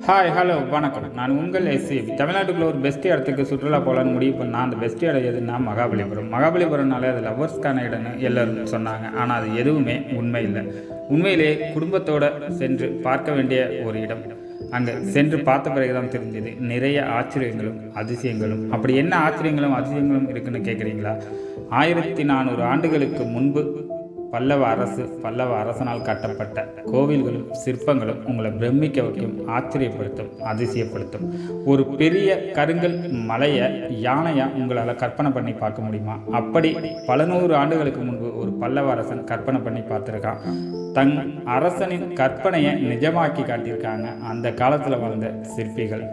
Hello வணக்கம். நான் உங்கள் எஸ்சிபி. தமிழ்நாட்டுக்குள்ள ஒரு பெஸ்ட் இடத்துக்கு சுற்றுலா போகலான்னு முடிவு பண்ணால் அந்த பெஸ்ட் இடம் எதுன்னா மகாபலிபுரம்னாலே அது லவ்வர்ஸ்க்கான இடம்னு எல்லோரும் சொன்னாங்க. ஆனால் அது எதுவுமே உண்மை இல்லை. உண்மையிலேயே குடும்பத்தோடு சென்று பார்க்க வேண்டிய ஒரு இடம். அங்கே சென்று பார்த்த பிறகுதான் தெரிஞ்சது நிறைய ஆச்சரியங்களும் அதிசயங்களும். அப்படி என்ன ஆச்சரியங்களும் அதிசயங்களும் இருக்குன்னு கேட்குறீங்களா? 1400 ஆண்டுகளுக்கு முன்பு பல்லவ அரசனால் கட்டப்பட்ட கோவில்களும் சிற்பங்களும் உங்களை பிரமிக்க வைக்கும், ஆச்சரியப்படுத்தும், அதிசயப்படுத்தும். ஒரு பெரிய கருங்கல் மலையை யானையா உங்களால் கற்பனை பண்ணி பார்க்க முடியுமா? அப்படி பல நூறு ஆண்டுகளுக்கு முன்பு ஒரு பல்லவ அரசன் கற்பனை பண்ணி பார்த்துருக்கான். தன் அரசனின் கற்பனையை நிஜமாக்கி காட்டியிருக்காங்க அந்த காலத்தில் வாழ்ந்த சிற்பிகள்.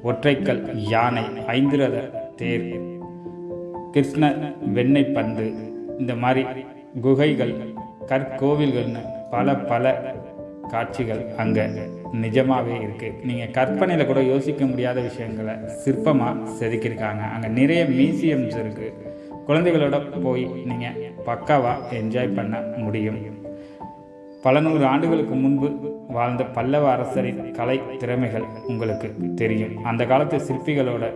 ஒற்றைக்கல் யானை, 5 ரத தேர், கிருஷ்ண வெண்ணெய் பந்து, இந்த மாதிரி குகைகள், கற்கோவில்கள்னு பல காட்சிகள் அங்கே நிஜமாகவே இருக்குது. நீங்கள் கற்பனையில் கூட யோசிக்க முடியாத விஷயங்களை சிற்பமாக செதுக்கியிருக்காங்க. அங்கே நிறைய மியூசியம்ஸ் இருக்குது. குழந்தைகளோட போய் நீங்கள் பக்காவாக என்ஜாய் பண்ண முடியும். பல நூறு ஆண்டுகளுக்கு முன்பு வாழ்ந்த பல்லவ அரசரின் கலை திறமைகள் உங்களுக்கு தெரியும். அந்த காலத்து சிற்பிகளோட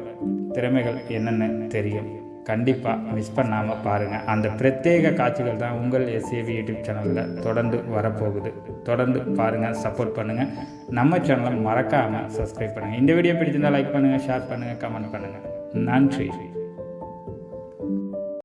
திறமைகள் என்னென்னு தெரியும். கண்டிப்பாக மிஸ் பண்ணாமல் பாருங்கள். அந்த பிரத்யேக காட்சிகள் தான் உங்கள் எஸ்ஏவி யூடியூப் சேனலில் தொடர்ந்து வரப்போகுது. தொடர்ந்து பாருங்கள், சப்போர்ட் பண்ணுங்கள். நம்ம சேனலை மறக்காமல் சப்ஸ்கிரைப் பண்ணுங்கள். இந்த வீடியோ பிடிச்சிருந்தால் லைக் பண்ணுங்கள், ஷேர் பண்ணுங்கள், கமெண்ட் பண்ணுங்கள். நன்றி.